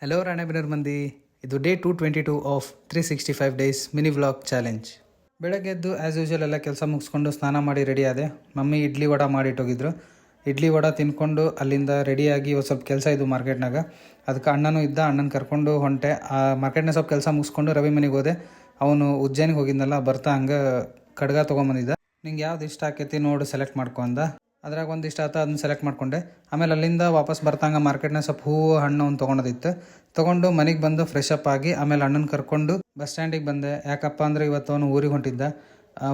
Hello Ranebennur ಮಂದಿ, ಇದು day 222 of 365 days mini vlog challenge. ಬೆಳಗ್ಗೆ ಎದ್ದು ಆ್ಯಸ್ ಯೂಶುವಲ್ ಎಲ್ಲ ಕೆಲಸ ಮುಗಿಸ್ಕೊಂಡು ಸ್ನಾನ ಮಾಡಿ ರೆಡಿ ಆದೆ. ಮಮ್ಮಿ ಇಡ್ಲಿ ವಡ ಮಾಡಿಟ್ಟೋಗಿದ್ರು. ಇಡ್ಲಿ ವಡ ತಿನ್ಕೊಂಡು ಅಲ್ಲಿಂದ ರೆಡಿಯಾಗಿ ಸ್ವಲ್ಪ ಕೆಲಸ ಇದ್ದು ಮಾರ್ಕೆಟ್ನಾಗ. ಅದಕ್ಕೆ ಅಣ್ಣನೂ ಇದ್ದ, ಅಣ್ಣನ ಕರ್ಕೊಂಡು ಹೊಂಟೆ. ಮಾರ್ಕೆಟ್ನಾಗ ಸ್ವಲ್ಪ ಕೆಲಸ ಮುಗಿಸ್ಕೊಂಡು ರವಿ ಮನೆಗೆ ಹೋದೆ. ಅವನು ಉಜ್ಜಯಿನಿಗೆ ಹೋಗಿದ್ನಲ್ಲ, ಬರ್ತಾ ಹಂಗೆ ಕಡ್ಗ ತೊಗೊಂಬಂದಿದ್ದ. ನಿಂಗೆ ಯಾವ್ದು ಇಷ್ಟ ಆಕೈತಿ ನೋಡು ಸೆಲೆಕ್ಟ್ ಮಾಡ್ಕೊ ಅಂದ. ಅದ್ರಾಗ ಒಂದು ಇಷ್ಟ ಆತ, ಅದನ್ನ ಸೆಲೆಕ್ಟ್ ಮಾಡ್ಕೊಂಡೆ. ಆಮೇಲೆ ಅಲ್ಲಿಂದ ವಾಪಸ್ ಬರ್ತಾಂಗ ಮಾರ್ಕೆಟ್ನಾಗ ಸ್ವಲ್ಪ ಹೂವು ಹಣ್ಣು ಒಂದು ತೊಗೊಳೋದಿತ್ತು. ತೊಗೊಂಡು ಮನೆಗೆ ಬಂದು ಫ್ರೆಶ್ ಅಪ್ ಆಗಿ ಆಮೇಲೆ ಅಣ್ಣನ ಕರ್ಕೊಂಡು ಬಸ್ ಸ್ಟ್ಯಾಂಡಿಗೆ ಬಂದೆ. ಯಾಕಪ್ಪ ಅಂದರೆ ಇವತ್ತು ಅವನು ಊರಿಗೆ ಹೊಂಟಿದ್ದ.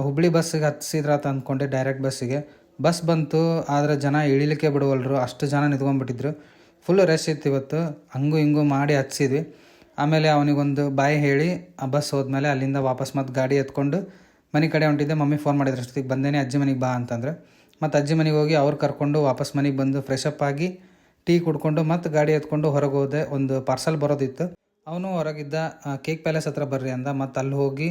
ಹುಬ್ಳಿ ಬಸ್ಸಿಗೆ ಹತ್ತಿಸಿದ್ರಾತ ಅಂದ್ಕೊಂಡೆ, ಡೈರೆಕ್ಟ್ ಬಸ್ಸಿಗೆ. ಬಸ್ ಬಂತು, ಆದರೆ ಜನ ಇಳಿಲಿಕ್ಕೆ ಬಿಡುವಲ್ರು, ಅಷ್ಟು ಜನ ನಿಂತ್ಕೊಂಡ್ಬಿಟ್ಟಿದ್ರು. ಫುಲ್ಲು ರಶ್ ಇತ್ತು ಇವತ್ತು. ಹಂಗೂ ಹಿಂಗೂ ಮಾಡಿ ಹತ್ತಿಸಿದ್ವಿ. ಆಮೇಲೆ ಅವನಿಗೊಂದು ಬಾಯ್ ಹೇಳಿ ಆ ಬಸ್ ಹೋದ್ಮೇಲೆ ಅಲ್ಲಿಂದ ವಾಪಸ್ ಮತ್ತೆ ಗಾಡಿ ಎತ್ಕೊಂಡು ಮನೆ ಕಡೆ ಹೊಂಟಿದ್ದೆ. ಮಮ್ಮಿ ಫೋನ್ ಮಾಡಿದ್ರು ಅಷ್ಟೊತ್ತಿಗೆ, ಬಂದೇನೆ ಅಜ್ಜಿ ಮನೆಗೆ ಬಾ ಅಂತಂದ್ರೆ. ಮತ್ತು ಅಜ್ಜಿ ಮನೆಗೆ ಹೋಗಿ ಅವ್ರು ಕರ್ಕೊಂಡು ವಾಪಸ್ ಮನೆಗೆ ಬಂದು ಫ್ರೆಶ್ ಅಪ್ ಆಗಿ ಟೀ ಕುಡ್ಕೊಂಡು ಮತ್ತೆ ಗಾಡಿ ಎತ್ಕೊಂಡು ಹೊರಗೆ ಹೋದೆ. ಒಂದು ಪಾರ್ಸಲ್ ಬರೋದಿತ್ತು. ಅವನು ಹೊರಗಿದ್ದ, ಕೇಕ್ ಪ್ಯಾಲೇಸ್ ಹತ್ರ ಬರ್ರಿ ಅಂದ. ಮತ್ತು ಅಲ್ಲಿ ಹೋಗಿ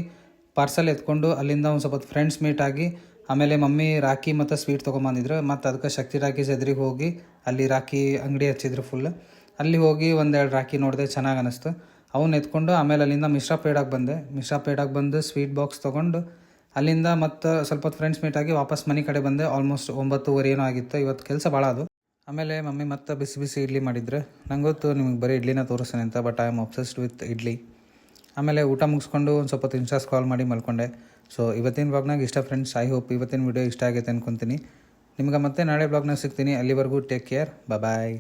ಪಾರ್ಸಲ್ ಎತ್ಕೊಂಡು ಅಲ್ಲಿಂದ ಒಂದು ಸ್ವಲ್ಪ ಫ್ರೆಂಡ್ಸ್ ಮೀಟ್ ಆಗಿ ಆಮೇಲೆ ಮಮ್ಮಿ ರಾಖಿ ಮತ್ತು ಸ್ವೀಟ್ ತೊಗೊಂಬಂದಿದ್ರು. ಮತ್ತು ಅದಕ್ಕೆ ಶಕ್ತಿ ರಾಖಿ ಎದುರಿಗೆ ಹೋಗಿ ಅಲ್ಲಿ ರಾಖಿ ಅಂಗಡಿ ಹಚ್ಚಿದ್ರು ಫುಲ್. ಅಲ್ಲಿ ಹೋಗಿ ಒಂದೆರಡು ರಾಖಿ ನೋಡಿದೆ, ಚೆನ್ನಾಗಿ ಅನ್ನಿಸ್ತು. ಅವನ್ನ ಎತ್ಕೊಂಡು ಆಮೇಲೆ ಅಲ್ಲಿಂದ ಮಿಶ್ರಾ ಪೇಡಾಗೆ ಬಂದೆ. ಮಿಶ್ರಾ ಪೇಡಾಗೆ ಬಂದು ಸ್ವೀಟ್ ಬಾಕ್ಸ್ ತೊಗೊಂಡು ಅಲ್ಲಿಂದ ಮತ್ತು ಸ್ವಲ್ಪ ಫ್ರೆಂಡ್ಸ್ ಮೀಟಾಗಿ ವಾಪಸ್ ಮನೆ ಕಡೆ ಬಂದೆ. ಆಲ್ಮೋಸ್ಟ್ 9:30 ಏನೋ ಆಗಿತ್ತು. ಇವತ್ತು ಕೆಲಸ ಭಾಳ ಅದು. ಆಮೇಲೆ ಮಮ್ಮಿ ಮತ್ತೆ ಬಿಸಿ ಬಿಸಿ ಇಡ್ಲಿ ಮಾಡಿದ್ರು. ನಂಗೆ ಗೊತ್ತು ನಿಮಗೆ ಬರೀ ಇಡ್ಲಿನ ತೋರಿಸ್ತಾನೆ ಅಂತ, but I am obsessed with idli. ಆಮೇಲೆ ಊಟ ಮುಗಿಸ್ಕೊಂಡು ಒಂದು ಸ್ವಲ್ಪ ಇನ್ಸ್ಟಾ ಸ್ಕ್ರಾಲ್ ಮಾಡಿ ಮಲ್ಕೊಂಡೆ. ಸೊ ಇವತ್ತಿನ ಬ್ಲಾಗ್ನಾಗ ಇಷ್ಟ ಫ್ರೆಂಡ್ಸ್. ಐ ಹೋಪ್ ಇವತ್ತಿನ ವಿಡಿಯೋ ಇಷ್ಟ ಆಗೈತೆ ಅನ್ಕೊತೀನಿ. ನಿಮ್ಗೆ ಮತ್ತೆ ನಾಳೆ ಬ್ಲಾಗ್ನಾಗ ಸಿಗ್ತೀನಿ. ಅಲ್ಲಿವರೆಗೂ ಟೇಕ್ ಕೇರ್, ಬಾಯ್.